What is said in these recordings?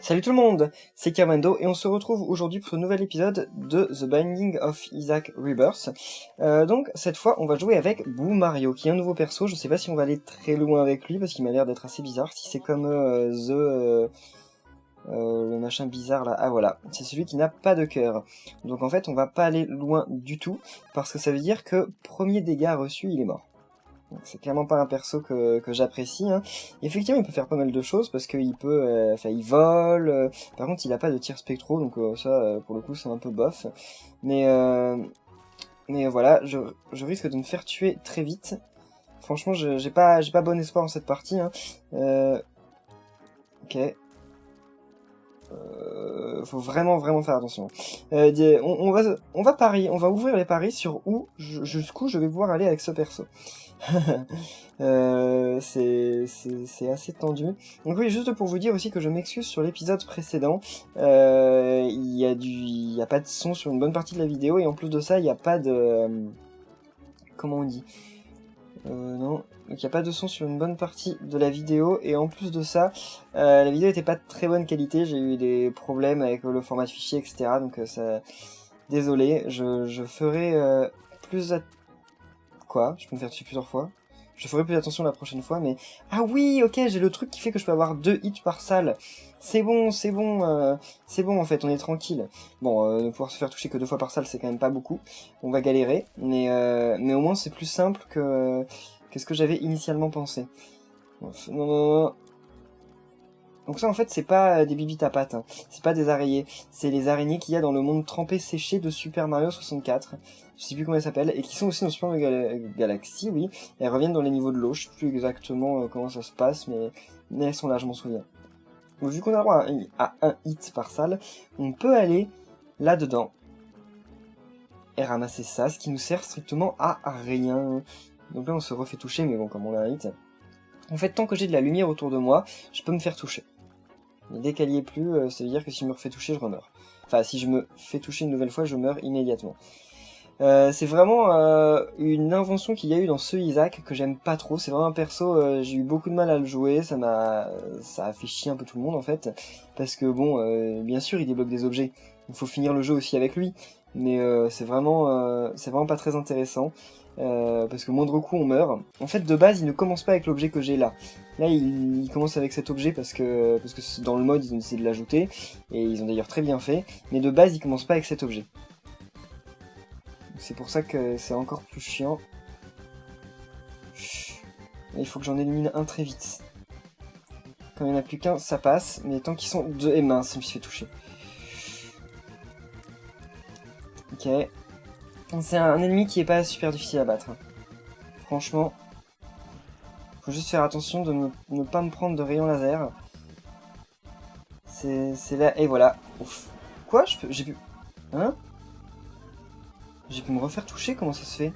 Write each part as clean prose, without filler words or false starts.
Salut tout le monde, c'est Kermando et on se retrouve aujourd'hui pour ce nouvel épisode de The Binding of Isaac Rebirth. Donc cette fois on va jouer avec Boo Mario qui est un nouveau perso. Je sais pas si on va aller très loin avec lui parce qu'il m'a l'air d'être assez bizarre. Si c'est comme le machin bizarre là, ah voilà, c'est celui qui n'a pas de cœur. Donc en fait on va pas aller loin du tout parce que ça veut dire que premier dégât reçu il est mort. C'est clairement pas un perso que j'apprécie. Hein. Effectivement, il peut faire pas mal de choses parce qu'il peut, il vole. Par contre, il a pas de tir spectro, donc ça, pour le coup, c'est un peu bof. Mais voilà, je risque de me faire tuer très vite. Franchement, j'ai pas bon espoir en cette partie. Hein. Ok. Faut vraiment faire attention. On va parier, on va ouvrir les paris sur jusqu'où je vais pouvoir aller avec ce perso. C'est assez tendu. Donc oui, juste pour vous dire aussi que je m'excuse sur l'épisode précédent. Il y a pas de son sur une bonne partie de la vidéo et en plus de ça, il n'y a pas de comment on dit non, donc il n'y a pas de son sur une bonne partie de la vidéo et en plus de ça, la vidéo était pas de très bonne qualité. J'ai eu des problèmes avec le format de fichier, etc. Donc ça, désolé. Je ferai plus quoi, je peux me faire tuer plusieurs fois. Je ferai plus attention la prochaine fois, mais... Ah oui, ok, j'ai le truc qui fait que je peux avoir 2 hits par salle. C'est bon en fait, on est tranquille. Bon, ne pouvoir se faire toucher que 2 fois par salle, c'est quand même pas beaucoup. On va galérer, mais au moins c'est plus simple que ce que j'avais initialement pensé. Non. Donc ça en fait c'est pas des bibites à pattes, hein. C'est pas des araignées, c'est les araignées qu'il y a dans le monde trempé séché de Super Mario 64, je sais plus comment elles s'appellent, et qui sont aussi dans Super Mario Galaxy, oui, et elles reviennent dans les niveaux de l'eau, je sais plus exactement comment ça se passe, mais elles sont là, je m'en souviens. Donc vu qu'on a droit à un hit par salle, on peut aller là-dedans, et ramasser ça, ce qui nous sert strictement à rien. Donc là on se refait toucher, mais bon, comme on a un hit... En fait, tant que j'ai de la lumière autour de moi, je peux me faire toucher. Mais dès qu'elle y est plus, ça veut dire que si je me refais toucher, je remeurs. Enfin, si je me fais toucher une nouvelle fois, je meurs immédiatement. C'est vraiment une invention qu'il y a eu dans ce Isaac que j'aime pas trop. C'est vraiment un perso, j'ai eu beaucoup de mal à le jouer, ça a fait chier un peu tout le monde en fait. Parce que bon, bien sûr, il débloque des objets. Il faut finir le jeu aussi avec lui. Mais c'est vraiment pas très intéressant. Parce que moindre coup on meurt. En fait de base il ne commence pas avec l'objet que j'ai là. Là il commence avec cet objet parce que dans le mode ils ont essayé de l'ajouter. Et ils ont d'ailleurs très bien fait. Mais de base il commence pas avec cet objet. C'est pour ça que c'est encore plus chiant. Il faut que j'en élimine un très vite. Quand il n'y en a plus qu'un ça passe. Mais tant qu'ils sont deux... Et mince, je me suis fait toucher. Ok. C'est un ennemi qui est pas super difficile à battre. Franchement, faut juste faire attention de ne pas me prendre de rayons laser. C'est là, et voilà. Ouf. Quoi? J'ai pu... Hein? J'ai pu me refaire toucher? Comment ça se fait?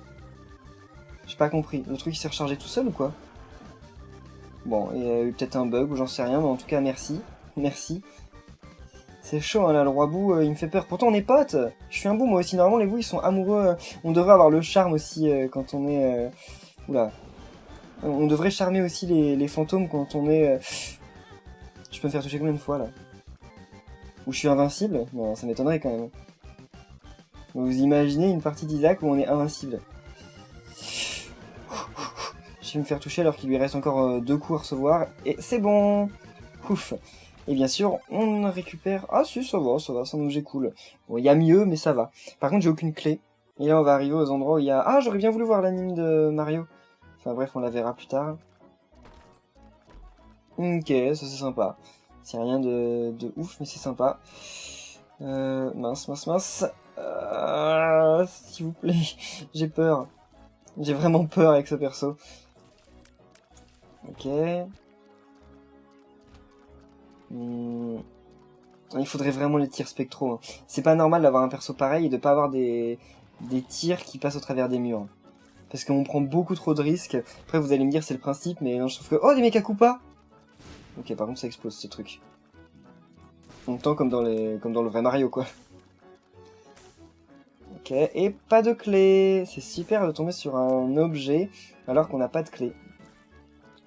J'ai pas compris. Le truc il s'est rechargé tout seul ou quoi? Bon, il y a eu peut-être un bug ou j'en sais rien, mais en tout cas merci. Merci. C'est chaud hein, là, le roi Boo, il me fait peur. Pourtant on est potes. Je suis un Boo moi aussi. Normalement les Boo ils sont amoureux. On devrait avoir le charme aussi quand on est... Oula. On devrait charmer aussi les fantômes quand on est... Je peux me faire toucher combien de fois là? Ou je suis invincible? Non, ça m'étonnerait quand même. Vous imaginez une partie d'Isaac où on est invincible? Je vais me faire toucher alors qu'il lui reste encore 2 coups à recevoir. Et c'est bon! Ouf! Et bien sûr, on récupère... Ah si, ça va, c'est un objet cool. Bon, il y a mieux, mais ça va. Par contre, j'ai aucune clé. Et là, on va arriver aux endroits où il y a... Ah, j'aurais bien voulu voir l'anime de Mario. Enfin bref, on la verra plus tard. Ok, ça c'est sympa. C'est rien de ouf, mais c'est sympa. Mince. S'il vous plaît, j'ai peur. J'ai vraiment peur avec ce perso. Ok. Il faudrait vraiment les tirs spectro. Hein. C'est pas normal d'avoir un perso pareil et de pas avoir des tirs qui passent au travers des murs. Parce qu'on prend beaucoup trop de risques. Après vous allez me dire c'est le principe, mais non, je trouve que... Oh, des mecha Koopa! Ok, par contre ça explose ce truc. En même temps comme dans le vrai Mario quoi. Ok, et pas de clé. C'est super de tomber sur un objet alors qu'on n'a pas de clé.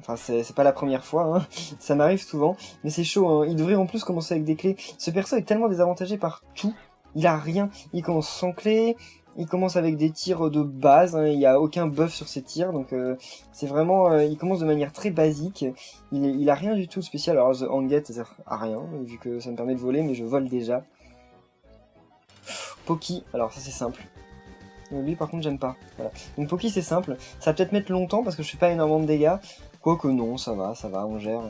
Enfin, c'est pas la première fois, hein. Ça m'arrive souvent, mais c'est chaud, hein. Il devrait en plus commencer avec des clés. Ce perso est tellement désavantagé par tout. Il a rien. Il commence sans clé, il commence avec des tirs de base, hein. Il n'y a aucun buff sur ses tirs, donc c'est vraiment... il commence de manière très basique. Il a rien du tout de spécial. Alors, The Hang-Get, ça sert à rien, vu que ça me permet de voler, mais je vole déjà. Poki, alors ça c'est simple. Lui par contre j'aime pas. Voilà. Donc Poki c'est simple. Ça va peut-être mettre longtemps parce que je fais pas énormément de dégâts. Quoique non, ça va, on gère.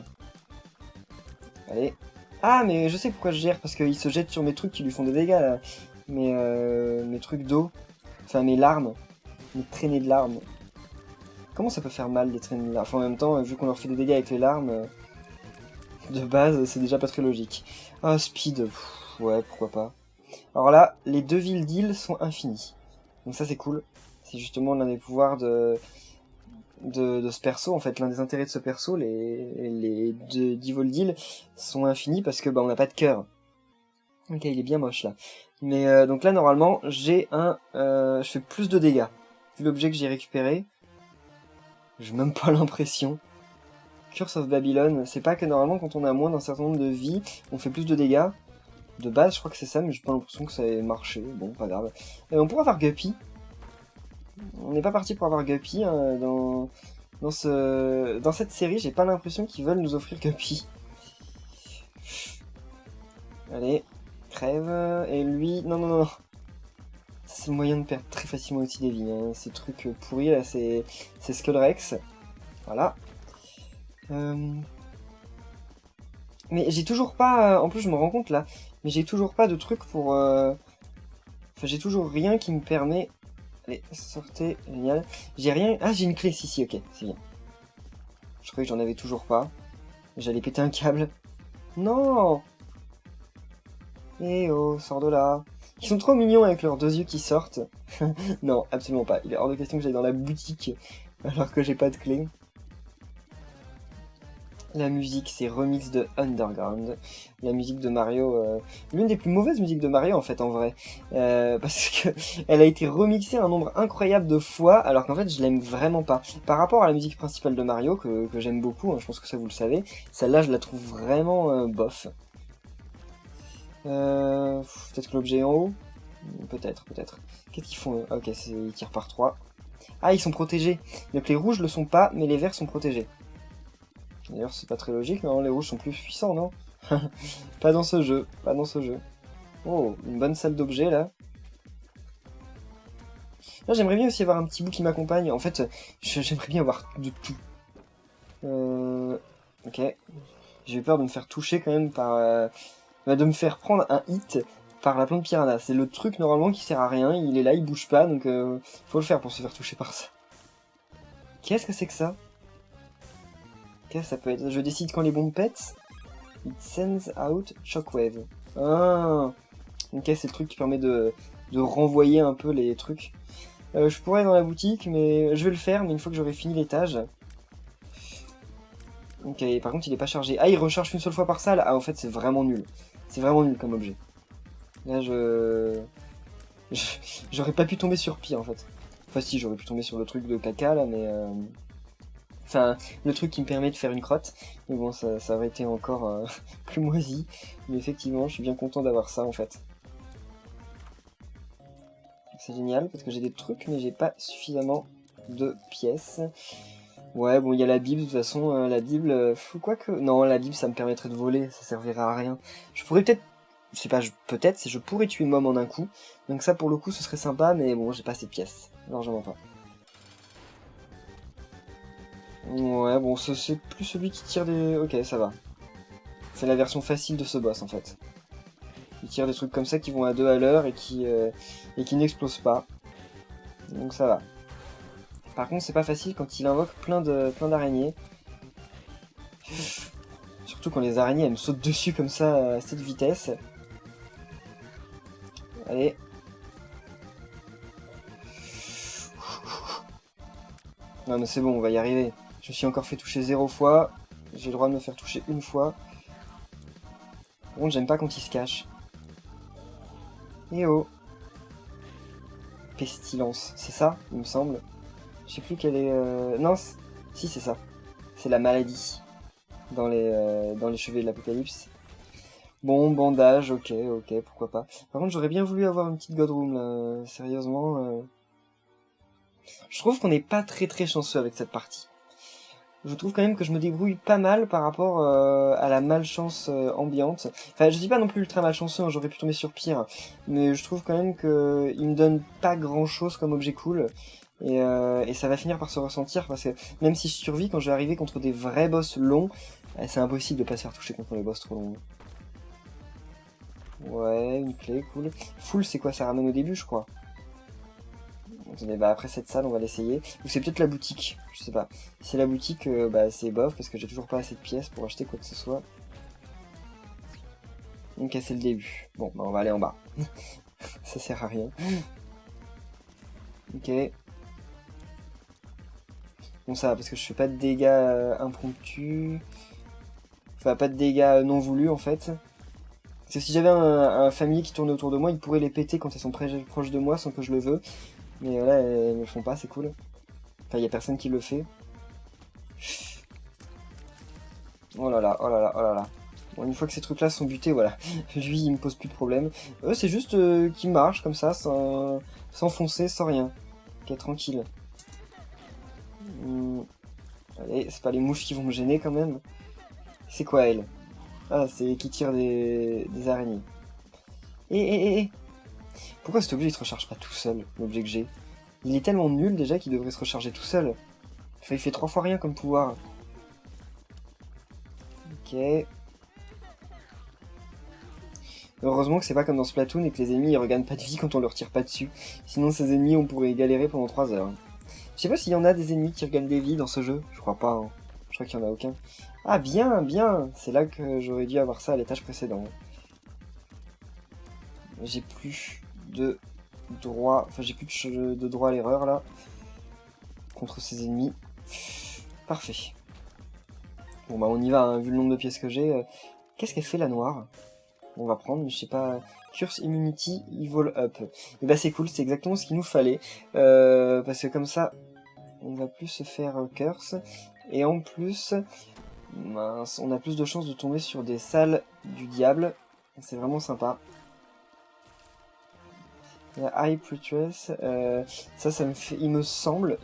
Allez. Ah mais je sais pourquoi je gère, parce qu'il se jette sur mes trucs qui lui font des dégâts là. Mes trucs d'eau. Enfin mes larmes. Mes traînées de larmes. Comment ça peut faire mal des traînées de larmes? Enfin en même temps, vu qu'on leur fait des dégâts avec les larmes, de base c'est déjà pas très logique. Ah speed, pff, ouais pourquoi pas. Alors là, les 2 villes d'île sont infinies. Donc ça c'est cool. C'est justement l'un des pouvoirs de ce perso. En fait, l'un des intérêts de ce perso, les 10 vols d'île sont infinis parce que bah on n'a pas de cœur. Ok, il est bien moche là. Mais donc là normalement j'ai je fais plus de dégâts. Vu l'objet que j'ai récupéré, j'ai même pas l'impression. Curse of Babylon, c'est pas que normalement quand on a moins d'un certain nombre de vies, on fait plus de dégâts. De base, je crois que c'est ça, mais j'ai pas l'impression que ça ait marché. Bon, pas grave. On pourrait avoir Guppy. On n'est pas parti pour avoir Guppy hein, dans cette série. J'ai pas l'impression qu'ils veulent nous offrir Guppy. Allez, crève. Et lui, non. C'est le moyen de perdre très facilement aussi des vies. Hein. Ces trucs pourris là, c'est Skullrex. Voilà. Mais j'ai toujours pas... En plus, je me rends compte là. Mais j'ai toujours pas de truc pour... Enfin, j'ai toujours rien qui me permet... Allez, sortez, génial. J'ai rien... Ah, j'ai une clé, si, ok, c'est bien. Je croyais que j'en avais toujours pas. J'allais péter un câble. Non. Eh oh, sors de là. Ils sont trop mignons avec leurs 2 yeux qui sortent. Non, absolument pas. Il est hors de question que j'aille dans la boutique alors que j'ai pas de clé. La musique, c'est remix de Underground. La musique de Mario, l'une des plus mauvaises musiques de Mario en fait en vrai, parce que elle a été remixée un nombre incroyable de fois, alors qu'en fait je l'aime vraiment pas. Par rapport à la musique principale de Mario que j'aime beaucoup, hein, je pense que ça vous le savez, celle-là je la trouve vraiment bof. Peut-être que l'objet est en haut. Peut-être. Qu'est-ce qu'ils font eux? Ah, ok, ils tirent par 3. Ah, ils sont protégés. Donc les rouges le sont pas, mais les verts sont protégés. D'ailleurs, c'est pas très logique, non? Les rouges sont plus puissants, non? Pas dans ce jeu, Oh, une bonne salle d'objets, là. Là, j'aimerais bien aussi avoir un petit bout qui m'accompagne. En fait, j'aimerais bien avoir de tout. Ok. J'ai eu peur de me faire toucher, quand même, par... de me faire prendre un hit par la plante piranha. C'est le truc, normalement, qui sert à rien. Il est là, il bouge pas, donc... faut le faire pour se faire toucher par ça. Qu'est-ce que c'est que ça? Qu'est-ce que ça peut être? Je décide quand les bombes pètent. It sends out shockwave. Ah, ok, c'est le truc qui permet de renvoyer un peu les trucs. Je pourrais aller dans la boutique, mais je vais le faire, mais une fois que j'aurai fini l'étage. Ok, par contre il est pas chargé. Ah, il recharge une seule fois par salle. Ah, en fait c'est vraiment nul. C'est vraiment nul comme objet. Là j'aurais pas pu tomber sur pire en fait. Enfin si, j'aurais pu tomber sur le truc de caca là, mais... Enfin, le truc qui me permet de faire une crotte. Mais bon, ça aurait été encore plus moisi. Mais effectivement, je suis bien content d'avoir ça, en fait. C'est génial, parce que j'ai des trucs, mais j'ai pas suffisamment de pièces. Ouais, bon, il y a la Bible, de toute façon. La Bible, quoique... Non, la Bible, ça me permettrait de voler. Ça servirait à rien. Je pourrais peut-être... Je sais pas, peut-être, je pourrais tuer Mom en un coup. Donc ça, pour le coup, ce serait sympa, mais bon, j'ai pas assez de pièces. Largement pas. Ouais, bon, c'est plus celui qui tire des... Ok, ça va. C'est la version facile de ce boss, en fait. Il tire des trucs comme ça qui vont à 2 à l'heure et qui n'explosent pas. Donc ça va. Par contre, c'est pas facile quand il invoque plein d'araignées. Surtout quand les araignées, elles me sautent dessus comme ça, à cette vitesse. Allez. Non mais c'est bon, on va y arriver. Je me suis encore fait toucher 0 fois. J'ai le droit de me faire toucher 1 fois. Par contre, j'aime pas quand il se cache. Eh oh. Pestilence, c'est ça, il me semble. Je sais plus quelle est... Non, si c'est ça. C'est la maladie dans les cheveux de l'Apocalypse. Bon, bandage, ok, pourquoi pas. Par contre, j'aurais bien voulu avoir une petite Godroom, là, sérieusement. Je trouve qu'on n'est pas très chanceux avec cette partie. Je trouve quand même que je me débrouille pas mal par rapport à la malchance ambiante. Enfin, je dis pas non plus ultra malchanceux, hein, j'aurais pu tomber sur pire, mais je trouve quand même que il me donne pas grand chose comme objet cool. Et ça va finir par se ressentir parce que même si je survis, quand je vais arriver contre des vrais boss longs, c'est impossible de pas se faire toucher contre les boss trop longs. Ouais, une clé, cool. Full, c'est quoi? Ça ramène au début, je crois. Attendez, bah après cette salle, on va l'essayer. Ou c'est peut-être la boutique, je sais pas. Si c'est la boutique, bah c'est bof, parce que j'ai toujours pas assez de pièces pour acheter quoi que ce soit. Donc c'est le début. Bon, bah on va aller en bas. Ça sert à rien. Ok. Bon ça va, parce que je fais pas de dégâts impromptus. Enfin, pas de dégâts non voulus en fait. Parce que si j'avais un familier qui tournait autour de moi, il pourrait les péter quand elles sont proches de moi sans que je le veux. Mais là, elles ne le font pas, c'est cool. Enfin, y a personne qui le fait. Oh là là, oh là là, oh là là. Bon, une fois que ces trucs-là sont butés, voilà. Lui, il me pose plus de problème. Eux, c'est juste qu'ils marchent comme ça, sans foncer, sans rien. Ok, tranquille. Allez, c'est pas les mouches qui vont me gêner quand même. C'est quoi, elle? Ah, c'est qui tire des araignées. Eh. Pourquoi cet objet il se recharge pas tout seul, l'objet que j'ai? Il est tellement nul déjà qu'il devrait se recharger tout seul. Enfin, il fait 3 fois rien comme pouvoir. Ok. Heureusement que c'est pas comme dans Splatoon et que les ennemis ils regagnent pas de vie quand on leur tire pas dessus. Sinon ces ennemis on pourrait galérer pendant 3 heures. Je sais pas s'il y en a des ennemis qui regagnent des vies dans ce jeu. Je crois pas. Hein. Je crois qu'il y en a aucun. Ah bien. C'est là que j'aurais dû avoir ça à l'étage précédent. J'ai plus de droit. Enfin j'ai plus de droit à l'erreur là. Contre ces ennemis. Parfait. Bon bah on y va, hein, vu le nombre de pièces que j'ai. Qu'est-ce qu'elle fait la noire? On va prendre, mais je sais pas... Curse Immunity, Evil Up. Et bah c'est cool, c'est exactement ce qu'il nous fallait. Parce que comme ça, on va plus se faire curse. Et en plus, mince, on a plus de chances de tomber sur des salles du diable. C'est vraiment sympa. La High Pretress, ça me fait, il me semble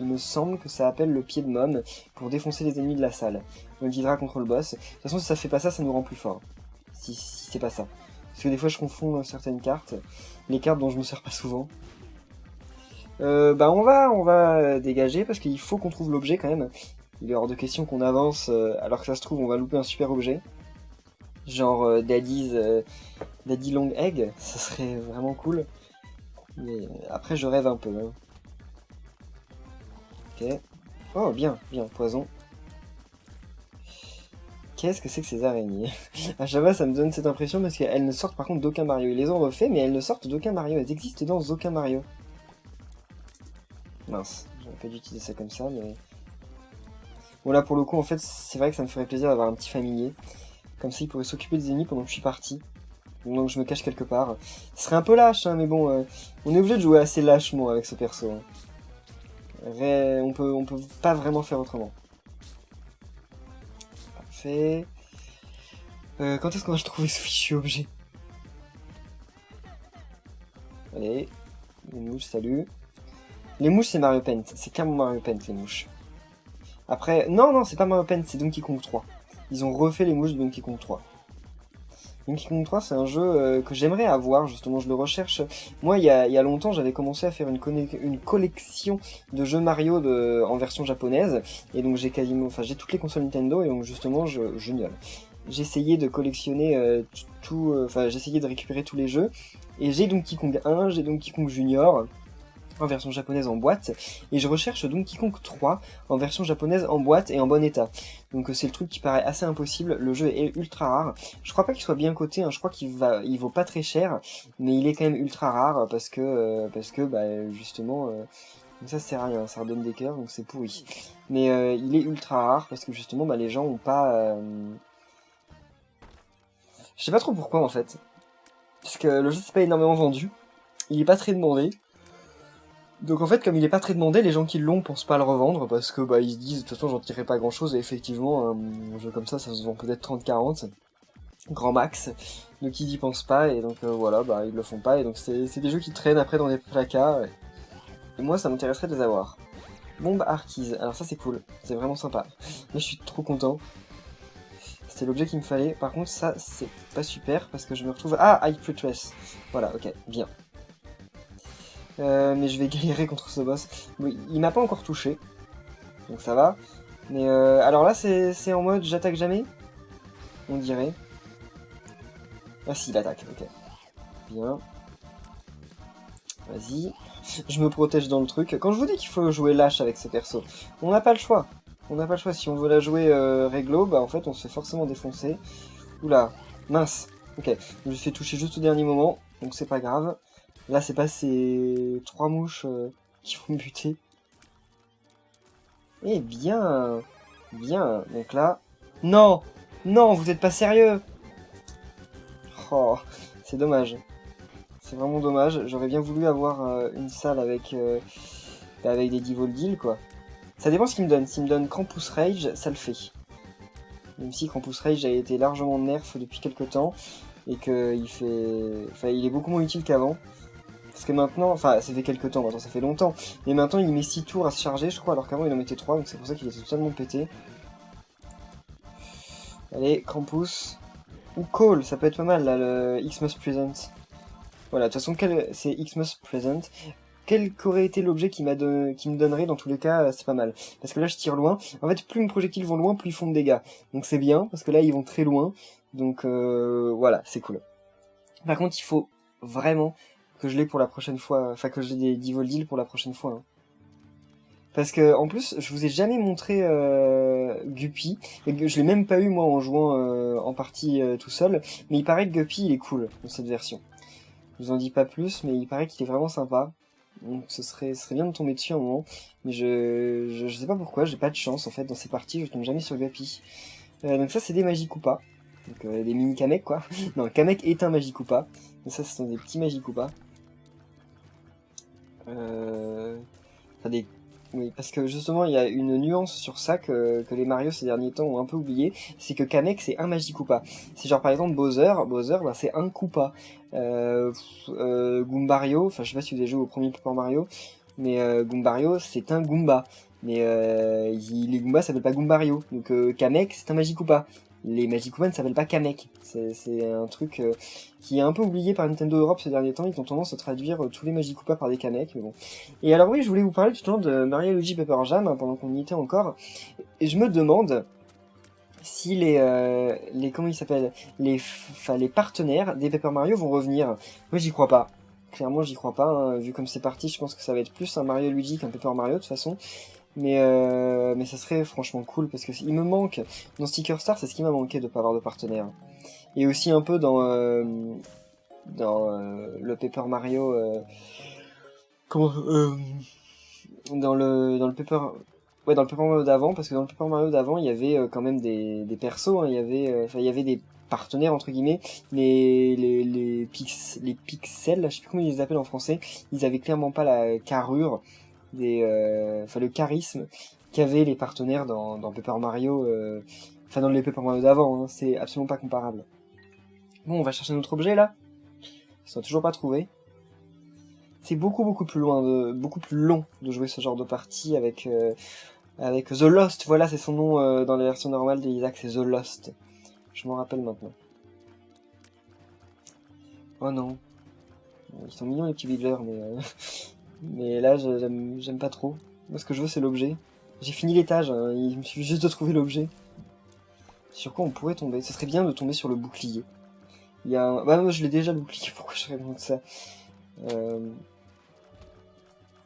que ça appelle le pied de Mom pour défoncer les ennemis de la salle. On le guidera contre le boss. De toute façon, si ça fait pas ça, ça nous rend plus fort. Si c'est pas ça. Parce que des fois, je confonds certaines cartes. Les cartes dont je me sers pas souvent. Bah on va dégager parce qu'il faut qu'on trouve l'objet quand même. Il est hors de question qu'on avance alors que ça se trouve, on va louper un super objet. Genre Daddy Long Egg, ça serait vraiment cool. Mais après, je rêve un peu. Hein. Ok. Oh, bien, poison. Qu'est-ce que c'est que ces araignées? À chaque fois, ça me donne cette impression parce qu'elles ne sortent par contre d'aucun Mario. Ils les ont refait, mais elles ne sortent d'aucun Mario. Elles existent dans aucun Mario. Mince, j'aurais pas dû utiliser ça comme ça, mais... Bon, là, pour le coup, en fait, c'est vrai que ça me ferait plaisir d'avoir un petit familier. Comme ça, il pourrait s'occuper des ennemis pendant que je suis parti. Donc je me cache quelque part. Ce serait un peu lâche, hein, mais bon, on est obligé de jouer assez lâchement avec ce perso. Hein. On peut pas vraiment faire autrement. Parfait. Quand est-ce qu'on va le trouver ce fichu objet? Allez, les mouches, salut. Les mouches, c'est Mario Paint. C'est clairement Mario Paint, les mouches. Après, non, c'est pas Mario Paint, c'est Donkey Kong 3. Ils ont refait les mouches de Donkey Kong 3. Donkey Kong 3, c'est un jeu que j'aimerais avoir, justement, je le recherche. Moi, il y a longtemps, j'avais commencé à faire une collection de jeux Mario en version japonaise, et donc j'ai j'ai toutes les consoles Nintendo, et donc justement, je gnole. J'ai essayé de collectionner j'ai essayé de récupérer tous les jeux, et j'ai Donkey Kong 1, j'ai Donkey Kong Junior, en version japonaise en boîte, et je recherche Donkey Kong 3 en version japonaise en boîte et en bon état. Donc c'est le truc qui paraît assez impossible, le jeu est ultra rare. Je crois pas qu'il soit bien coté, hein. Je crois qu'il vaut pas très cher, mais il est quand même ultra rare parce que justement, ça sert à rien, ça redonne des cœurs, donc c'est pourri. Mais il est ultra rare parce que justement les gens ont pas... Je sais pas trop pourquoi en fait. Parce que le jeu s'est pas énormément vendu, il est pas très demandé. Donc en fait, comme il est pas très demandé, les gens qui l'ont pensent pas à le revendre, parce que bah ils se disent, de toute façon j'en tirerai pas grand chose, et effectivement, un jeu comme ça se vend peut-être 30-40, grand max, donc ils y pensent pas, et donc voilà, bah ils le font pas, et donc c'est des jeux qui traînent après dans des placards, et moi ça m'intéresserait de les avoir. Bombe Arquise, alors ça c'est cool, c'est vraiment sympa, mais je suis trop content. C'était l'objet qu'il me fallait, par contre ça c'est pas super, parce que je me retrouve... Ah, High Pretress, voilà, ok, bien. Mais je vais galérer contre ce boss. Oui, il m'a pas encore touché, donc ça va. Mais alors là, c'est en mode j'attaque jamais, on dirait. Ah si, il attaque, ok. Bien. Vas-y. Je me protège dans le truc. Quand je vous dis qu'il faut jouer lâche avec ce perso, on n'a pas le choix. On n'a pas le choix. Si on veut la jouer réglo, bah en fait on se fait forcément défoncer. Oula, mince. Ok, je me fais toucher juste au dernier moment, donc c'est pas grave. Là, c'est pas ces 3 mouches qui vont me buter. Eh bien, bien. Donc là, non, non, vous êtes pas sérieux. Oh, c'est dommage. C'est vraiment dommage. J'aurais bien voulu avoir une salle avec avec des Divoldil, quoi. Ça dépend ce qu'il me donne. S'il me donne Krampus Rage, ça le fait. Même si Krampus Rage a été largement nerf depuis quelques temps et qu'il fait, enfin, il est beaucoup moins utile qu'avant. Parce que maintenant, enfin, ça fait quelques temps, maintenant ça fait longtemps, mais maintenant il met 6 tours à se charger, je crois, alors qu'avant il en mettait 3, donc c'est pour ça qu'il est totalement pété. Allez, Krampus. Ou Call, ça peut être pas mal, là, le Xmas Present. Voilà, de toute façon, c'est Xmas Present. Quel qu'aurait été l'objet qui me donnerait, dans tous les cas, c'est pas mal. Parce que là, je tire loin. En fait, plus mes projectiles vont loin, plus ils font de dégâts. Donc c'est bien, parce que là, ils vont très loin. Donc voilà, c'est cool. Par contre, il faut vraiment que je l'ai pour la prochaine fois. Enfin, que j'ai des Divoldil pour la prochaine fois. Hein. Parce que en plus, je vous ai jamais montré Guppy, et je l'ai même pas eu moi en jouant en partie tout seul, mais il paraît que Guppy il est cool dans cette version. Je vous en dis pas plus, mais il paraît qu'il est vraiment sympa. Donc ce serait bien de tomber dessus un moment, mais je sais pas pourquoi, j'ai pas de chance en fait dans ces parties, je tombe jamais sur Guppy. Donc ça c'est des Magikoopas, donc des mini Kamek quoi. Non, Kamek est un Magikoopa, donc ça ce sont des petits Magikoopas. Enfin des... Oui, parce que justement, il y a une nuance sur ça que les Mario ces derniers temps ont un peu oublié, c'est que Kamek c'est un Magikoopa. C'est genre par exemple Bowser, bah, c'est un Koopa. Goombario, enfin je sais pas si vous avez joué au premier Paper Mario, mais Goombario c'est un Goomba. Mais les Goombas s'appellent pas Goombario, donc Kamek c'est un Magikoopa. Les Magikoopas ne s'appellent pas Kamek. C'est un truc qui est un peu oublié par Nintendo Europe ces derniers temps, ils ont tendance à traduire tous les Magikoopas par des Kamek, mais bon. Et alors oui, je voulais vous parler tout le temps de Mario Luigi Paper Jam, hein, pendant qu'on y était encore, et je me demande si comment ils s'appellent, les partenaires des Paper Mario vont revenir. Moi j'y crois pas. Clairement j'y crois pas, hein. Vu comme c'est parti, je pense que ça va être plus un Mario Luigi qu'un Paper Mario de toute façon. Mais ça serait franchement cool, parce que il me manque, dans Sticker Star, c'est ce qui m'a manqué de pas avoir de partenaire. Et aussi un peu dans le Paper Mario... comment... dans le Paper... Ouais, dans le Paper Mario d'avant, parce que dans le Paper Mario d'avant, il y avait quand même des persos, hein, il y avait des partenaires, entre guillemets, mais les pixels, je sais plus comment ils les appellent en français, ils avaient clairement pas la carrure, le charisme qu'avaient les partenaires dans Paper Mario, dans les Paper Mario d'avant, hein, c'est absolument pas comparable. Bon, on va chercher notre objet, là. Ils sont toujours pas trouvés. C'est beaucoup plus long de jouer ce genre de partie avec The Lost, voilà, c'est son nom dans la version normale d'Isaac, c'est The Lost. Je m'en rappelle maintenant. Oh non. Ils sont mignons les petits Wiggler, mais là, j'aime pas trop. Moi, ce que je veux, c'est l'objet. J'ai fini l'étage, hein, il me suffit juste de trouver l'objet. Sur quoi on pourrait tomber? Ce serait bien de tomber sur le bouclier. Il y a un... Bah, moi, je l'ai déjà le bouclier, pourquoi je raconte ça?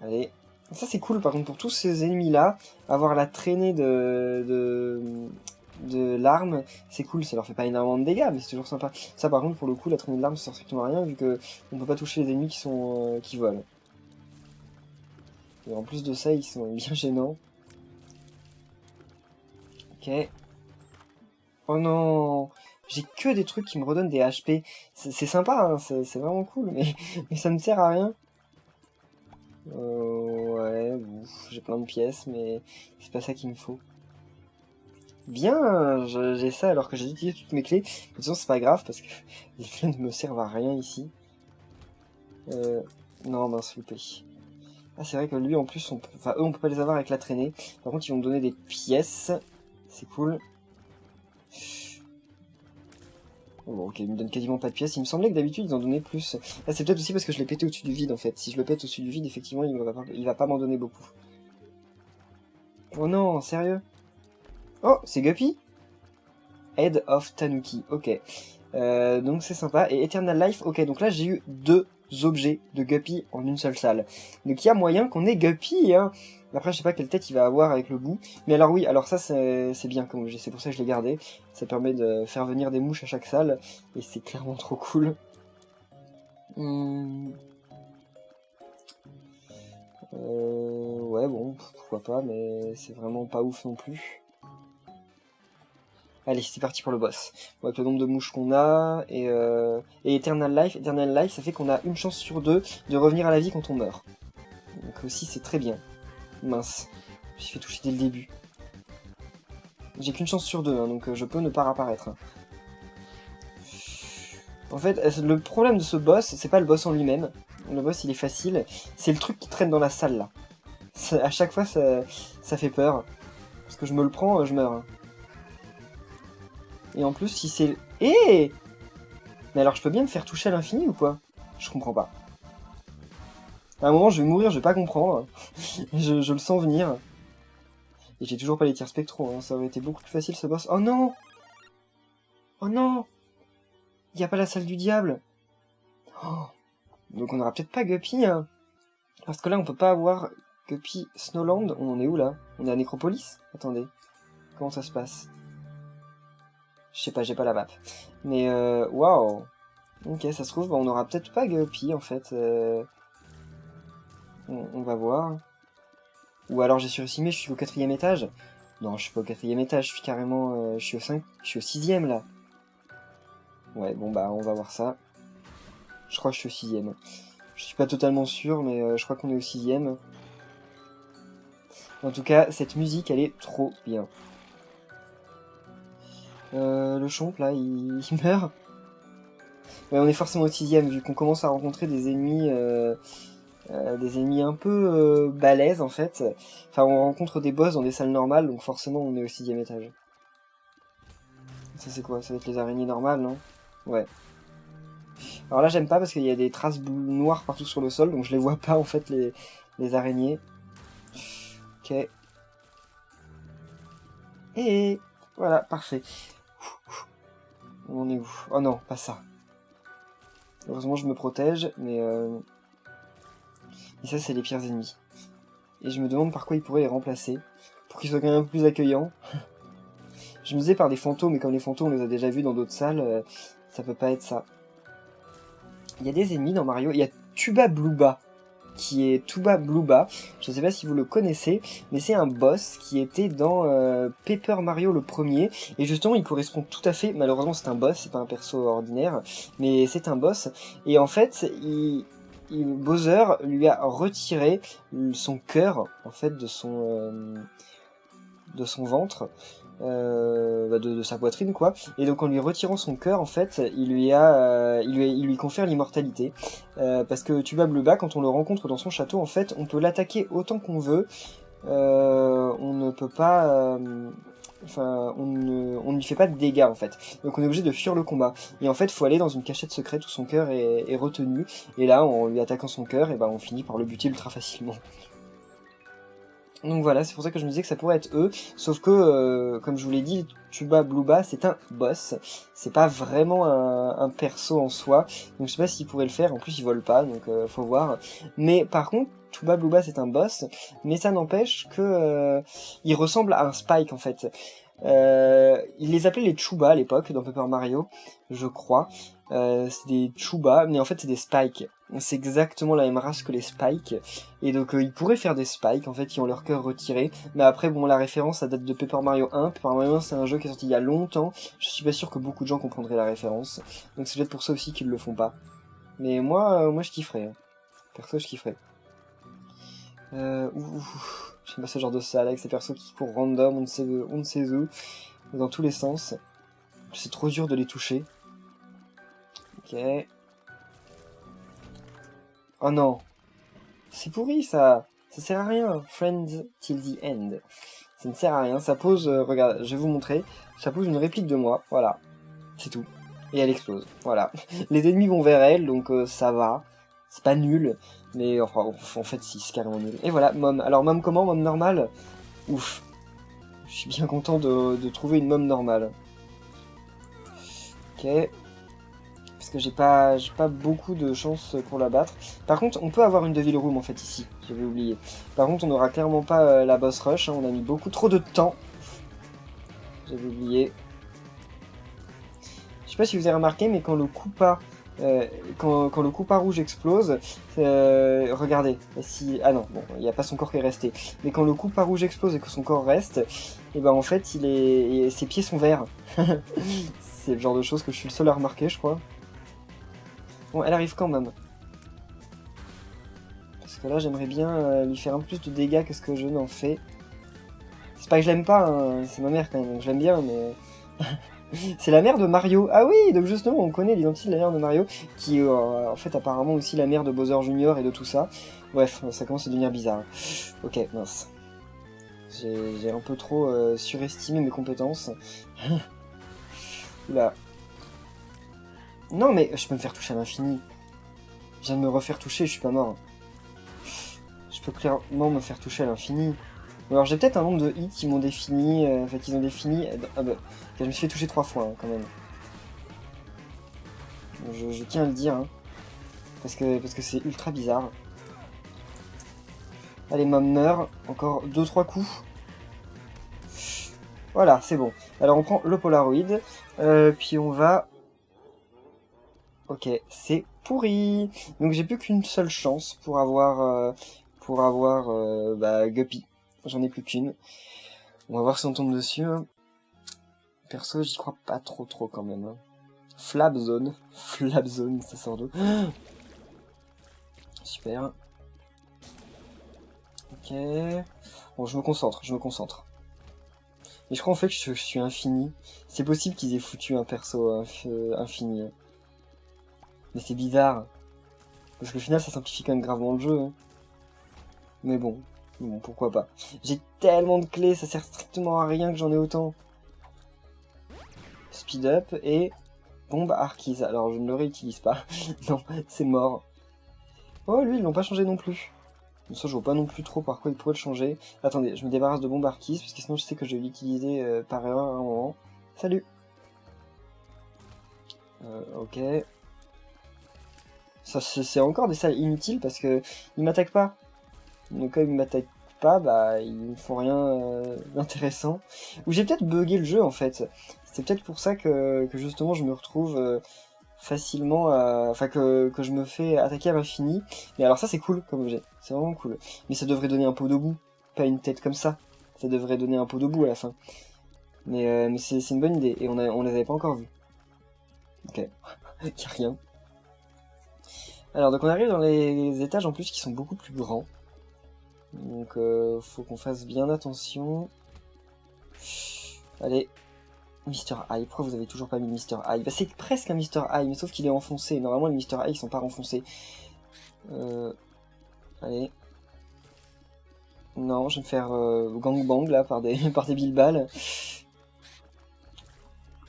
Allez. Ça, c'est cool, par contre, pour tous ces ennemis-là, avoir la traînée de l'arme, c'est cool, ça leur fait pas énormément de dégâts, mais c'est toujours sympa. Ça, par contre, pour le coup, la traînée de l'arme, ça sert strictement à rien, vu que on peut pas toucher les ennemis qui volent. Et en plus de ça, ils sont bien gênants. Ok. Oh non! J'ai que des trucs qui me redonnent des HP. C'est sympa, hein, c'est vraiment cool, mais ça ne sert à rien. Ouais, j'ai plein de pièces, mais c'est pas ça qu'il me faut. Bien, j'ai ça alors que j'ai utilisé toutes mes clés. De toute façon, c'est pas grave parce que les clés ne me servent à rien ici. Non, mince, loupé. Ah, c'est vrai que lui, en plus, eux, on peut pas les avoir avec la traînée. Par contre, ils vont me donner des pièces. C'est cool. Bon, ok, ils me donnent quasiment pas de pièces. Il me semblait que d'habitude, ils en donnaient plus. Là, c'est peut-être aussi parce que je l'ai pété au-dessus du vide, en fait. Si je le pète au-dessus du vide, effectivement, il va pas m'en donner beaucoup. Oh non, sérieux? Oh, c'est Guppy? Head of Tanuki, ok. Donc c'est sympa. Et Eternal Life, ok, donc là j'ai eu 2 objets de Guppy en une seule salle. Donc il y a moyen qu'on ait Guppy, hein. Après je sais pas quelle tête il va avoir avec le bout. Mais alors oui, alors ça c'est bien comme objet, c'est pour ça que je l'ai gardé. Ça permet de faire venir des mouches à chaque salle. Et c'est clairement trop cool. Ouais bon, pourquoi pas, mais c'est vraiment pas ouf non plus. Allez, c'est parti pour le boss. Bon, avec le nombre de mouches qu'on a, et Eternal Life, ça fait qu'on a une chance sur 2 de revenir à la vie quand on meurt. Donc aussi, c'est très bien. Mince, je me suis fait toucher dès le début. J'ai qu'une chance sur 2, hein, donc je peux ne pas réapparaître. En fait, le problème de ce boss, c'est pas le boss en lui-même. Le boss, il est facile. C'est le truc qui traîne dans la salle, là. À chaque fois, ça fait peur. Parce que je me le prends, je meurs. Et en plus, si c'est... Eh! Mais alors, je peux bien me faire toucher à l'infini ou quoi? Je comprends pas. À un moment, je vais mourir, je vais pas comprendre. je le sens venir. Et j'ai toujours pas les tirs spectraux, hein. Ça aurait été beaucoup plus facile ce boss. Oh non! Oh non! Y a pas la salle du diable! Oh. Donc on aura peut-être pas Guppy, hein. Parce que là, on peut pas avoir Guppy Snowland. On en est où là? On est à Necropolis? Attendez. Comment ça se passe? Je sais pas, j'ai pas la map. Mais waouh! Ok, ça se trouve, on aura peut-être pas Guppy en fait. On va voir. Ou alors j'ai surestimé, je suis au 4ème étage. Non, je suis pas au 4ème étage, je suis carrément... je suis au 6ème là. Ouais, bon bah on va voir ça. Je crois que je suis au 6ème. Je suis pas totalement sûr, mais je crois qu'on est au 6ème. En tout cas, cette musique, elle est trop bien. Le chomp là, il meurt. Ouais, on est forcément au 6ème, vu qu'on commence à rencontrer des ennemis un peu balèzes en fait. Enfin, on rencontre des boss dans des salles normales, donc forcément on est au 6ème étage. Ça c'est quoi? Ça va être les araignées normales, non? Ouais. Alors là j'aime pas parce qu'il y a des traces noires partout sur le sol, donc je les vois pas en fait les araignées. Ok. Et voilà, parfait. On est où? Oh non, pas ça. Heureusement je me protège, mais et ça c'est les pires ennemis. Et je me demande par quoi ils pourraient les remplacer, pour qu'ils soient quand même plus accueillants. Je me disais par des fantômes, mais comme les fantômes on les a déjà vus dans d'autres salles, ça peut pas être ça. Il y a des ennemis dans Mario, il y a Tuba Bluba, qui est Tuba Bluba, je sais pas si vous le connaissez, mais c'est un boss qui était dans Paper Mario le premier, et justement il correspond tout à fait, malheureusement c'est un boss, c'est pas un perso ordinaire, mais c'est un boss, et en fait, Bowser lui a retiré son cœur, en fait, de son ventre, de sa poitrine quoi, et donc en lui retirant son cœur en fait il lui confère l'immortalité, parce que Tuba Bluba quand on le rencontre dans son château en fait on peut l'attaquer autant qu'on veut, on ne peut pas enfin on ne lui fait pas de dégâts en fait, donc on est obligé de fuir le combat, et en fait il faut aller dans une cachette secrète où son cœur est retenu, et là en lui attaquant son cœur et ben on finit par le buter ultra facilement. Donc voilà, c'est pour ça que je me disais que ça pourrait être eux, sauf que, comme je vous l'ai dit, Tuba Bluba, c'est un boss, c'est pas vraiment un perso en soi, donc je sais pas s'il pourrait le faire, en plus il vole pas, donc faut voir. Mais par contre, Tuba Bluba c'est un boss, mais ça n'empêche que il ressemble à un Spike en fait. Ils les appelaient les Chuba à l'époque, dans Paper Mario, je crois. C'est des Chuba, mais en fait c'est des Spikes. C'est exactement la même race que les Spikes. Et donc ils pourraient faire des Spikes, en fait, qui ont leur cœur retiré. Mais après, bon, la référence, ça date de Paper Mario 1. Paper Mario 1, c'est un jeu qui est sorti il y a longtemps. Je suis pas sûr que beaucoup de gens comprendraient la référence. Donc c'est peut-être pour ça aussi qu'ils le font pas. Mais moi je kifferais. Hein. Perso, je kifferais. J'aime pas ce genre de salle avec ces persos qui courent random, on ne sait où, dans tous les sens. C'est trop dur de les toucher. Ok. Oh non. C'est pourri ça. Ça sert à rien. Friends till the end. Ça ne sert à rien. Ça pose, regarde, je vais vous montrer. Ça pose une réplique de moi. Voilà. C'est tout. Et elle explose. Voilà. Les ennemis vont vers elle, donc ça va. C'est pas nul. Mais enfin, en fait, si, c'est carrément nul. Et voilà, Mom. Alors, Mom comment? Mom normale? Ouf. Je suis bien content de trouver une Mom normale. Ok. Parce que j'ai pas beaucoup de chance pour la battre. Par contre, on peut avoir une Devil Room en fait ici. J'avais oublié. Par contre, on n'aura clairement pas la boss rush. Hein, on a mis beaucoup trop de temps. J'avais oublié. Je sais pas si vous avez remarqué, mais quand le Koopa, quand le Koopa rouge explose, regardez. Si, ah non, bon, il n'y a pas son corps qui est resté. Mais quand le Koopa rouge explose et que son corps reste, et ben en fait, ses pieds sont verts. C'est le genre de choses que je suis le seul à remarquer, je crois. Bon, elle arrive quand même. Parce que là, j'aimerais bien lui faire un peu plus de dégâts que ce que je n'en fais. C'est pas que je l'aime pas, hein, c'est ma mère quand même, donc je l'aime bien, mais... C'est la mère de Mario. Ah oui, donc justement, on connaît l'identité de la mère de Mario, qui est en fait apparemment aussi la mère de Bowser Jr. et de tout ça. Bref, ça commence à devenir bizarre. Ok, mince. J'ai un peu trop surestimé mes compétences. Oula. Non mais, je peux me faire toucher à l'infini. Je viens de me refaire toucher, je suis pas mort. Je peux clairement me faire toucher à l'infini. Alors j'ai peut-être un nombre de hits qui m'ont défini, en fait ils ont défini... Ah bah, je me suis fait toucher 3 fois hein, quand même. Je tiens à le dire, hein, parce que c'est ultra bizarre. Allez, Mom meurt, encore 2-3 coups. Voilà, c'est bon. Alors on prend le Polaroid, puis on va... Ok, c'est pourri. Donc j'ai plus qu'une seule chance pour avoir bah, Guppy. J'en ai plus qu'une. On va voir si on tombe dessus. Hein. Perso, j'y crois pas trop quand même. Hein. Flabzone, ça sort d'où? Super. Ok. Bon, je me concentre. Mais je crois en fait que je suis infini. C'est possible qu'ils aient foutu un perso infini. Hein. Mais c'est bizarre. Parce qu'au final, ça simplifie quand même gravement le jeu. Hein. Mais bon, pourquoi pas. J'ai tellement de clés, ça sert strictement à rien que j'en ai autant. Speed up et bombe arquise. Alors je ne le réutilise pas. Non, c'est mort. Oh lui, ils l'ont pas changé non plus. Donc ça, je vois pas non plus trop par quoi ils pourraient le changer. Attendez, je me débarrasse de bombe arquise, parce que sinon je sais que je vais l'utiliser par erreur à un moment. Salut. Ok. Ça, c'est encore des salles inutiles, parce que ils m'attaquent pas. Donc comme ils m'attaquent pas, bah ils ne font rien d'intéressant. Ou j'ai peut-être bugué le jeu en fait. C'est peut-être pour ça que justement je me retrouve facilement, enfin que je me fais attaquer à l'infini. Mais alors ça c'est cool comme objet, c'est vraiment cool. Mais ça devrait donner un pot de boue, pas une tête comme ça. Ça devrait donner un pot de boue à la fin. Mais c'est une bonne idée, et on les avait pas encore vus. Ok, y'a rien. Alors donc on arrive dans les étages en plus qui sont beaucoup plus grands. Donc faut qu'on fasse bien attention. Allez, Mr. Eye, pourquoi vous avez toujours pas mis Mr. Eye? Bah c'est presque un Mr. Eye, mais sauf qu'il est enfoncé. Normalement les Mr. Eye ils sont pas renfoncés. Allez. Non, je vais me faire gangbang là par des billes-balles.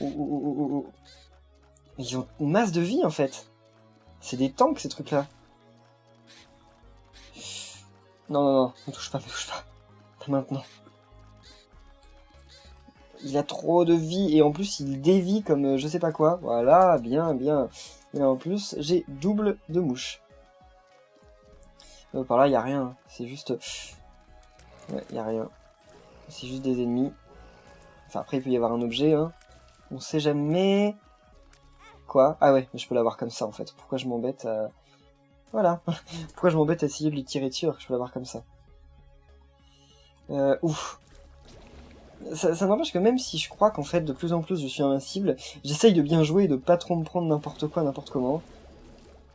Oh. Ils ont une masse de vie en fait. C'est des tanks ces trucs là. Non, me touche pas. Pas maintenant. Il a trop de vie et en plus il dévie comme je sais pas quoi. Voilà, bien. Et en plus j'ai double de mouche. Par là y a rien, c'est juste... Ouais, y a rien. C'est juste des ennemis. Enfin après il peut y avoir un objet, hein. On sait jamais... Quoi? Ah ouais, mais je peux l'avoir comme ça en fait. Pourquoi je m'embête à... Voilà. Pourquoi je m'embête à essayer de lui tirer dessus alors que je peux l'avoir comme ça? Ouf. Ça n'empêche que même si je crois qu'en fait de plus en plus je suis invincible, j'essaye de bien jouer et de pas trop me prendre n'importe quoi, n'importe comment.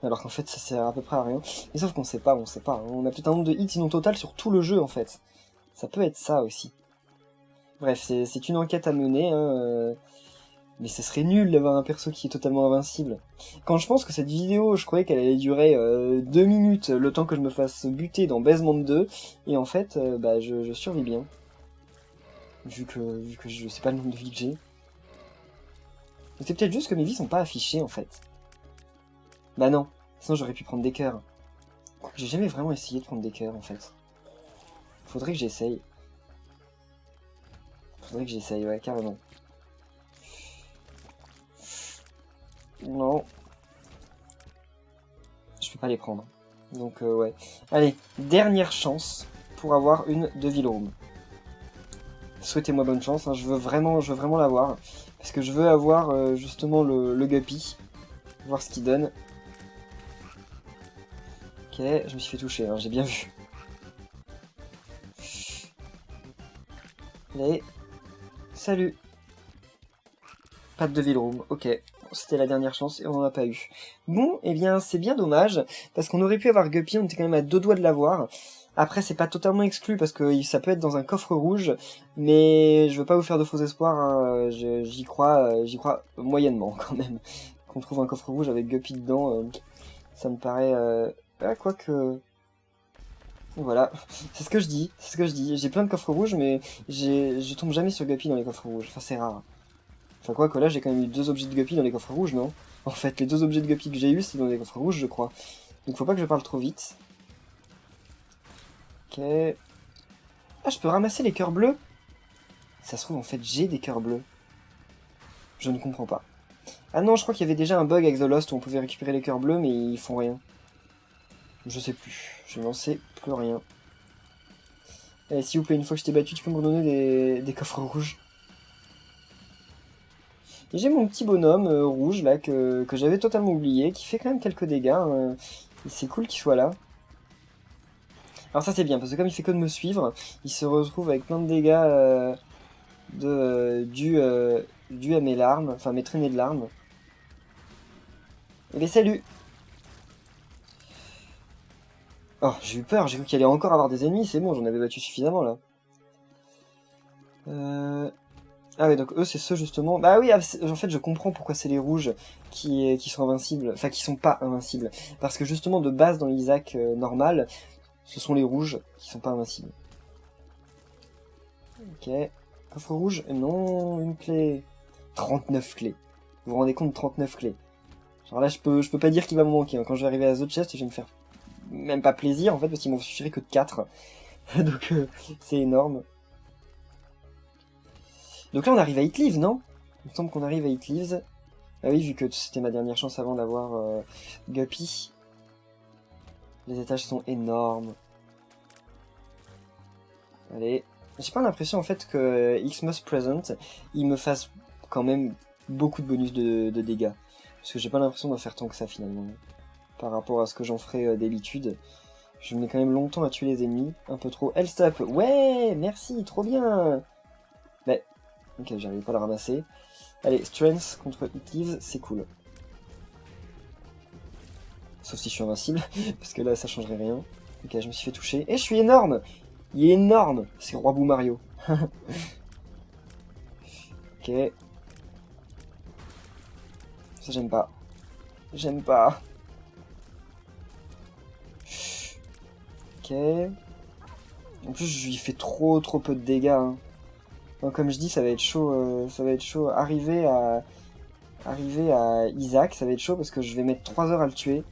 Alors qu'en fait, ça sert à peu près à rien. Mais sauf qu'on sait pas, on sait pas. On a peut-être un nombre de hits sinon total sur tout le jeu, en fait. Ça peut être ça, aussi. Bref, c'est une enquête à mener, hein, mais ce serait nul d'avoir un perso qui est totalement invincible. Quand je pense que cette vidéo, je croyais qu'elle allait durer 2 minutes, le temps que je me fasse buter dans Basement 2, et en fait, bah, je survis bien. Vu que je sais pas le nombre de vies que j'ai. C'est peut-être juste que mes vies sont pas affichées, en fait. Bah non, sinon j'aurais pu prendre des cœurs. J'ai jamais vraiment essayé de prendre des cœurs, en fait. Faudrait que j'essaye. Faudrait que j'essaye, ouais, carrément. Non. Je peux pas les prendre. Donc, ouais. Allez, dernière chance pour avoir une de Villroom. Souhaitez-moi bonne chance, hein, je veux vraiment l'avoir. Parce que je veux avoir justement le Guppy. Voir ce qu'il donne. Ok, je me suis fait toucher, hein, j'ai bien vu. Allez. Salut. Pas de Villroom, ok. C'était la dernière chance et on n'en a pas eu. Bon, eh bien c'est bien dommage, parce qu'on aurait pu avoir Guppy, on était quand même à 2 doigts de l'avoir. Après c'est pas totalement exclu, parce que ça peut être dans un coffre rouge, mais je veux pas vous faire de faux espoirs, hein. J'y crois moyennement quand même. Qu'on trouve un coffre rouge avec Guppy dedans, ça me paraît... Ah, quoique... Voilà, c'est ce que je dis, J'ai plein de coffres rouges, mais je tombe jamais sur Guppy dans les coffres rouges, enfin c'est rare. Enfin quoi que là, j'ai quand même eu 2 objets de Guppy dans les coffres rouges, non? En fait, les 2 objets de Guppy que j'ai eu, c'est dans les coffres rouges, je crois. Donc faut pas que je parle trop vite. Ok. Ah, je peux ramasser les cœurs bleus? Ça se trouve, en fait, j'ai des cœurs bleus. Je ne comprends pas. Ah non, je crois qu'il y avait déjà un bug avec The Lost où on pouvait récupérer les cœurs bleus, mais ils font rien. Je sais plus. Je n'en sais plus rien. Allez, s'il vous plaît, une fois que je t'ai battu, tu peux me redonner des coffres rouges. Et j'ai mon petit bonhomme rouge, là, que j'avais totalement oublié, qui fait quand même quelques dégâts. Hein. C'est cool qu'il soit là. Alors ça c'est bien, parce que comme il fait que de me suivre, il se retrouve avec plein de dégâts dus à mes larmes, enfin mes traînées de larmes. Et bien salut! Oh, j'ai eu peur, j'ai cru qu'il allait encore avoir des ennemis, c'est bon, j'en avais battu suffisamment là. Ah ouais, donc eux c'est ceux justement... Bah oui, en fait je comprends pourquoi c'est les rouges qui sont invincibles, enfin qui sont pas invincibles. Parce que justement de base dans l'Isaac normal, ce sont les rouges qui sont pas invincibles. Ok. Coffre rouge? Non, une clé. 39 clés. Vous vous rendez compte, 39 clés. Genre là, je peux pas dire qu'il va me manquer. Hein. Quand je vais arriver à The Chest, je vais me faire même pas plaisir, en fait, parce qu'il m'en suffirait que de 4. Donc, c'est énorme. Donc là, on arrive à It Leaves, non? Il me semble qu'on arrive à It Leaves. Ah oui, vu que c'était ma dernière chance avant d'avoir Guppy. Les étages sont énormes. Allez. J'ai pas l'impression, en fait, que Xmas Present, il me fasse quand même beaucoup de bonus de dégâts. Parce que j'ai pas l'impression d'en faire tant que ça, finalement. Par rapport à ce que j'en ferais d'habitude. Je mets quand même longtemps à tuer les ennemis. Un peu trop. Elstap, ouais, merci, trop bien. Mais, ok, j'arrive pas à le ramasser. Allez, Strength contre It Leaves, c'est cool. Sauf si je suis invincible, parce que là, ça changerait rien. Ok, je me suis fait toucher. Et je suis énorme. Il est énorme. C'est Roi Bou Mario. Ok. Ça, j'aime pas. J'aime pas. Ok. En plus, je lui fais trop peu de dégâts. Hein. Donc, comme je dis, ça va être chaud. Ça va être chaud. Arriver à Isaac, ça va être chaud parce que je vais mettre 3 heures à le tuer.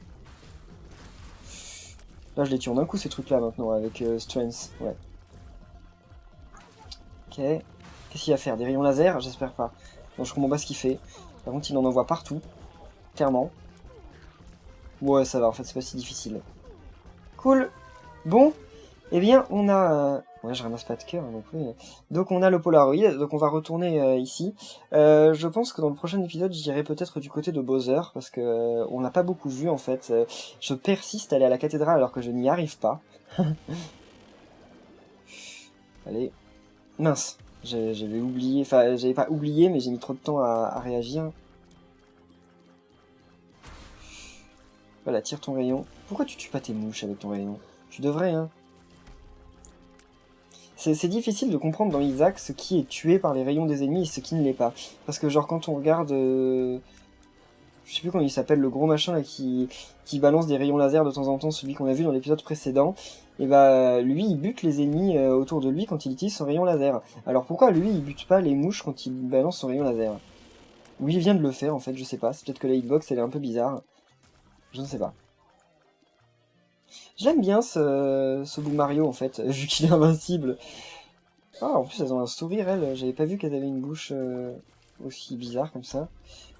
Là, je les tue en un coup, ces trucs-là, maintenant, avec Strength. Ouais. Ok. Qu'est-ce qu'il va faire? Des rayons laser? J'espère pas. Bon, je comprends pas ce qu'il fait. Par contre, il en envoie partout. Clairement. Ouais, ça va, en fait, c'est pas si difficile. Cool. Bon. Eh bien, on a... Ouais, je ramasse pas de cœur non plus. Donc, on a le Polaroid. Donc, on va retourner ici. Je pense que dans le prochain épisode, j'irai peut-être du côté de Bowser. Parce que on l'a pas beaucoup vu, en fait. Je persiste à aller à la cathédrale alors que je n'y arrive pas. Allez. Mince. J'avais oublié... Enfin, j'avais pas oublié, mais j'ai mis trop de temps à réagir. Voilà, tire ton rayon. Pourquoi tu tues pas tes mouches avec ton rayon? Tu devrais, hein. C'est difficile de comprendre dans Isaac ce qui est tué par les rayons des ennemis et ce qui ne l'est pas. Parce que genre quand on regarde... je sais plus comment il s'appelle, le gros machin là qui balance des rayons laser de temps en temps, celui qu'on a vu dans l'épisode précédent, et bah lui il bute les ennemis autour de lui quand il utilise son rayon laser. Alors pourquoi lui il bute pas les mouches quand il balance son rayon laser? Oui, il vient de le faire en fait, je sais pas, c'est peut-être que la hitbox elle est un peu bizarre. Je ne sais pas. Je l'aime bien ce bout Mario en fait, vu qu'il est invincible. Ah, en plus elles ont un sourire elles, j'avais pas vu qu'elles avaient une bouche aussi bizarre comme ça.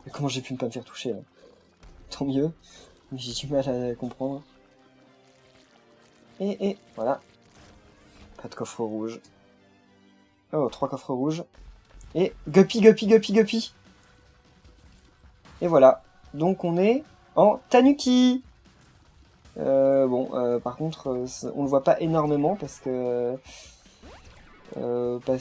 Mais comment j'ai pu ne pas me faire toucher là? Tant mieux, mais j'ai du mal à comprendre. Et voilà. Pas de coffre rouge. Oh, 3 coffres rouges. Et Guppy, Guppy, Guppy, Guppy. Et voilà. Donc on est en Tanuki. Par contre, on le voit pas énormément parce que... Enfin,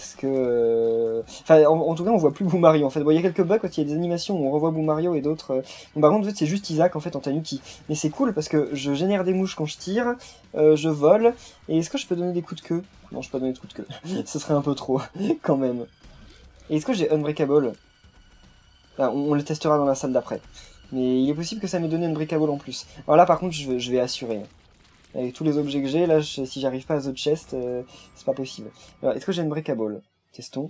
en tout cas, on voit plus Boomario, en fait. Bon, il y a quelques bugs quand il y a des animations où on revoit Boomario et d'autres... Bon, par contre, en fait, c'est juste Isaac, en fait, en Tanuki. Mais c'est cool parce que je génère des mouches quand je tire, je vole, et est-ce que je peux donner des coups de queue? Non, je peux pas donner de coups de queue. Ce serait un peu trop, quand même. Et est-ce que j'ai Unbreakable? Ah, on le testera dans la salle d'après. Mais il est possible que ça m'ait donné Unbreakable en plus. Alors là, par contre, je vais assurer. Avec tous les objets que j'ai, là, si j'arrive pas à The Chest, c'est pas possible. Alors, est-ce que j'ai Unbreakable? Testons.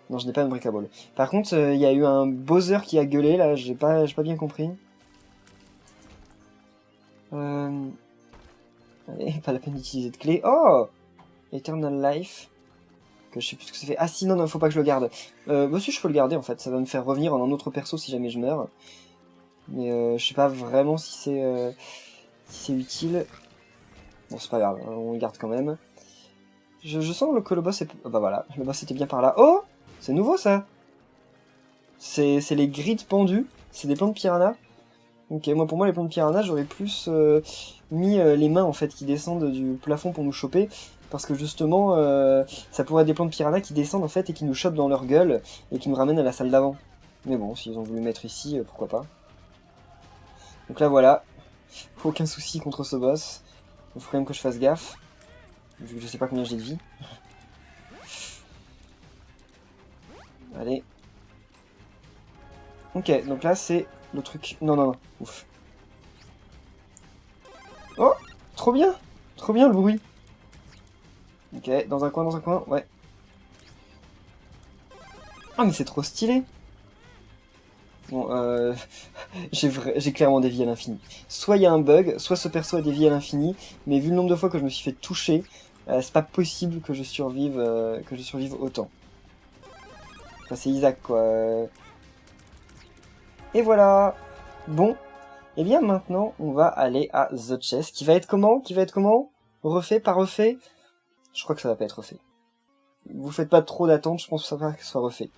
Non, je n'ai pas Unbreakable. Par contre, il y a eu un Bowser qui a gueulé, là, j'ai pas bien compris. Allez, pas la peine d'utiliser de clé. Oh! Eternal Life. Que je sais plus ce que ça fait. Ah si, non, non, faut pas que je le garde. Bah si, je peux le garder, en fait. Ça va me faire revenir en un autre perso si jamais je meurs. Mais je sais pas vraiment si c'est utile. Bon, c'est pas grave, on le garde quand même. Je sens que le boss est... Bah voilà, le boss était bien par là. Oh! C'est nouveau, ça! C'est les grids pendus. C'est des plans de piranha. Ok, moi, pour moi, les plans de piranha, j'aurais plus mis les mains, en fait, qui descendent du plafond pour nous choper. Parce que, justement, ça pourrait être des plans de piranha qui descendent, en fait, et qui nous chopent dans leur gueule, et qui nous ramènent à la salle d'avant. Mais bon, s'ils ont voulu mettre ici, pourquoi pas. Donc là, voilà. Aucun souci contre ce boss. Il faut quand même que je fasse gaffe. Vu que je sais pas combien j'ai de vie. Allez. Ok, donc là c'est le truc... Non, non, non. Ouf. Oh! Trop bien! Trop bien le bruit. Ok, dans un coin, ouais. Ah mais c'est trop stylé! Bon, j'ai clairement des vies à l'infini. Soit il y a un bug, soit ce perso a des vies à l'infini, mais vu le nombre de fois que je me suis fait toucher, c'est pas possible que je survive autant. Enfin, c'est Isaac, quoi. Et voilà! Bon, et bien maintenant, on va aller à The Chest, qui va être comment? Refait, pas refait? Je crois que ça va pas être refait. Vous faites pas trop d'attente, je pense que ça va que ce soit refait.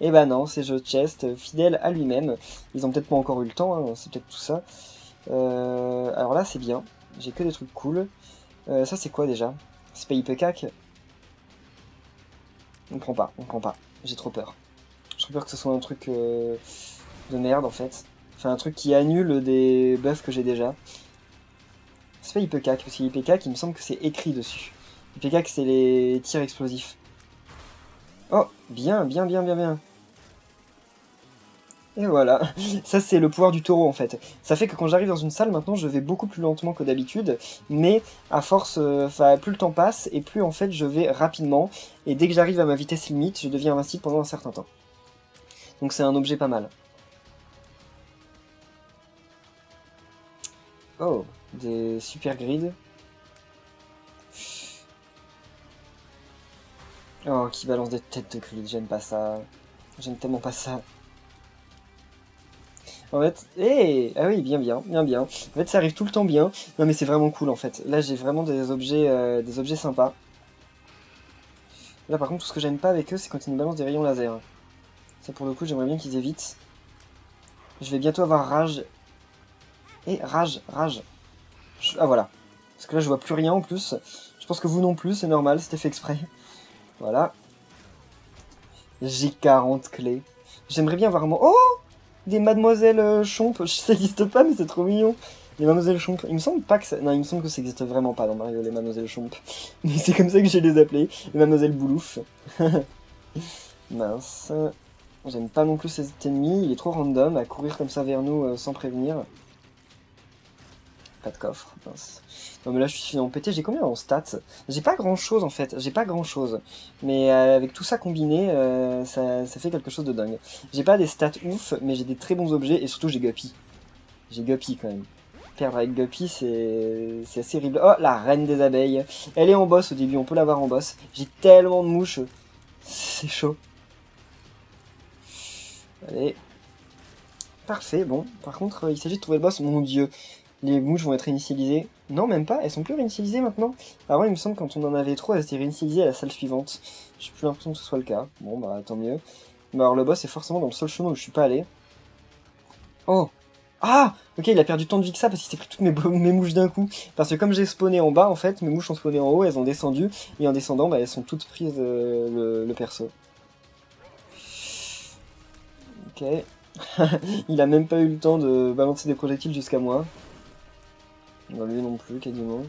Et bah non, c'est The Chest, fidèle à lui-même. Ils ont peut-être pas encore eu le temps, hein, c'est peut-être tout ça. Alors là, c'est bien. J'ai que des trucs cool. Ça, c'est quoi déjà? C'est pas Ipecac? On prend pas. J'ai trop peur. J'ai trop peur que ce soit un truc de merde, en fait. Enfin, un truc qui annule des buffs que j'ai déjà. C'est pas Ipecac, parce qu'Ipecac, il me semble que c'est écrit dessus. Ipecac, c'est les tirs explosifs. Oh, bien. Et voilà, ça c'est le pouvoir du taureau en fait. Ça fait que quand j'arrive dans une salle maintenant, je vais beaucoup plus lentement que d'habitude, mais à force, plus le temps passe, et plus en fait je vais rapidement, et dès que j'arrive à ma vitesse limite, je deviens invincible pendant un certain temps. Donc c'est un objet pas mal. Oh, des super grids. Oh, qui balance des têtes de grid, j'aime pas ça. J'aime tellement pas ça. En fait, ah oui, bien. En fait, ça arrive tout le temps bien. Non, mais c'est vraiment cool, en fait. Là, j'ai vraiment des objets sympas. Là, par contre, tout ce que j'aime pas avec eux, c'est quand ils nous balancent des rayons laser. Ça, pour le coup, j'aimerais bien qu'ils évitent. Je vais bientôt avoir rage. Et rage. Ah, voilà. Parce que là, je vois plus rien, en plus. Je pense que vous non plus, c'est normal, c'était fait exprès. Voilà. J'ai 40 clés. J'aimerais bien avoir... Oh! des mademoiselles Chomp. Ça n'existe pas, mais c'est trop mignon. Les mademoiselles Chomp. Il me semble pas que ça... Non, il me semble que ça existe vraiment pas dans Mario, les mademoiselles Chomp. Mais c'est comme ça que je les appelées. Les mademoiselles Boulouf. Mince. J'aime pas non plus cet ennemi. Il est trop random à courir comme ça vers nous sans prévenir. Pas de coffre, mince. Non mais là je suis suffisamment pété, j'ai combien en stats? J'ai pas grand chose en fait, j'ai pas grand chose. Mais avec tout ça combiné, ça fait quelque chose de dingue. J'ai pas des stats ouf, mais j'ai des très bons objets et surtout j'ai Guppy. J'ai Guppy quand même. Perdre avec Guppy c'est assez horrible. Oh, la reine des abeilles. Elle est en boss au début, on peut la voir en boss. J'ai tellement de mouches, c'est chaud. Allez. Parfait, bon. Par contre, il s'agit de trouver le boss, mon dieu. Les mouches vont être réinitialisées. Non, même pas, elles sont plus réinitialisées maintenant. Avant, il me semble, quand on en avait trop, elles étaient réinitialisées à la salle suivante. J'ai plus l'impression que ce soit le cas. Bon, bah, tant mieux. Mais alors, le boss est forcément dans le seul chemin où je suis pas allé. Oh! Ah! Ok, il a perdu tant de vie que ça parce qu'il s'est pris toutes mes mouches d'un coup. Parce que comme j'ai spawné en bas, en fait, mes mouches ont spawné en haut, elles ont descendu. Et en descendant, bah, elles sont toutes prises le perso. Ok. Il a même pas eu le temps de balancer des projectiles jusqu'à moi. Non, lui non plus, quasiment.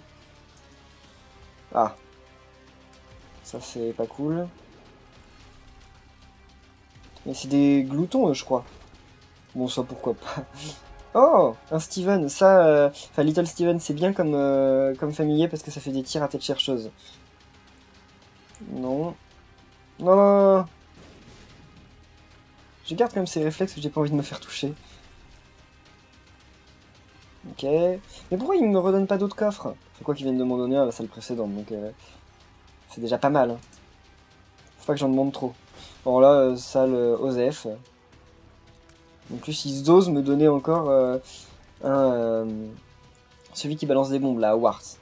Ah. Ça, c'est pas cool. Mais c'est des gloutons, je crois. Bon, ça, pourquoi pas. Oh, un Steven. Ça, enfin, Little Steven, c'est bien comme familier parce que ça fait des tirs à tête chercheuse. Non. Non, non, non, non. Je garde quand même ces réflexes que j'ai pas envie de me faire toucher. Ok. Mais pourquoi il me redonne pas d'autres coffres? C'est quoi qu'il vienne de m'en donner à la salle précédente, donc c'est déjà pas mal. Hein. Faut pas que j'en demande trop. Bon là, salle Osef. En plus, ils osent me donner encore celui qui balance des bombes, là, Wart.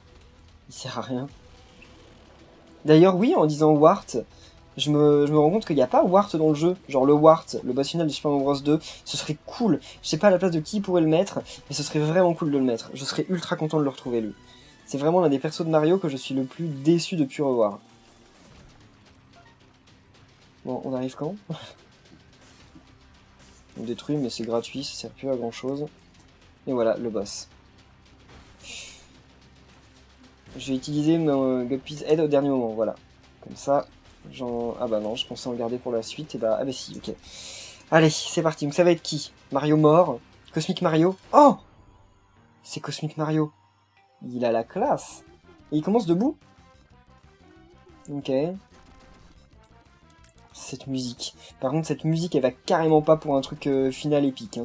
Il sert à rien. D'ailleurs, oui, en disant Wart, je me rends compte qu'il n'y a pas Wart dans le jeu. Genre le Wart, le boss final de Super Mario Bros 2, ce serait cool. Je sais pas à la place de qui pourrait le mettre, mais ce serait vraiment cool de le mettre. Je serais ultra content de le retrouver, lui. C'est vraiment l'un des persos de Mario que je suis le plus déçu de plus revoir. Bon, on arrive quand? On détruit, mais c'est gratuit, ça sert plus à grand chose. Et voilà, le boss. Je vais utiliser mon Guppy's Head au dernier moment, voilà. Comme ça, ah bah non, je pensais en garder pour la suite, et bah... Ah bah si, ok. Allez, c'est parti, donc ça va être qui? Mario mort? Cosmic Mario? Oh! C'est Cosmic Mario. Il a la classe. Et il commence debout? Ok. Cette musique. Par contre, cette musique, elle va carrément pas pour un truc final épique.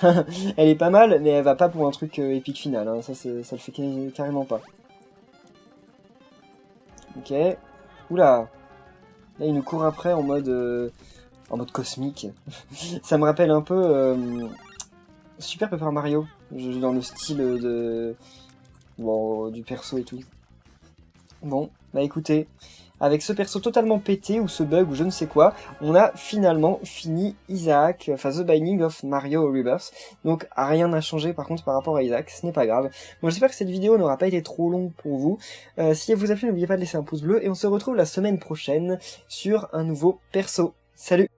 Hein. Elle est pas mal, mais elle va pas pour un truc épique final. Hein. Ça le fait carrément pas. Ok. Oula. Là, il nous court après en mode cosmique. Ça me rappelle un peu Super Paper Mario. Dans le style du perso et tout. Bon, bah écoutez, avec ce perso totalement pété, ou ce bug, ou je ne sais quoi, on a finalement fini Isaac, enfin The Binding of Mario Rebirth. Donc rien n'a changé par contre par rapport à Isaac, ce n'est pas grave. Bon, j'espère que cette vidéo n'aura pas été trop longue pour vous. Si elle vous a plu, n'oubliez pas de laisser un pouce bleu, et on se retrouve la semaine prochaine sur un nouveau perso. Salut!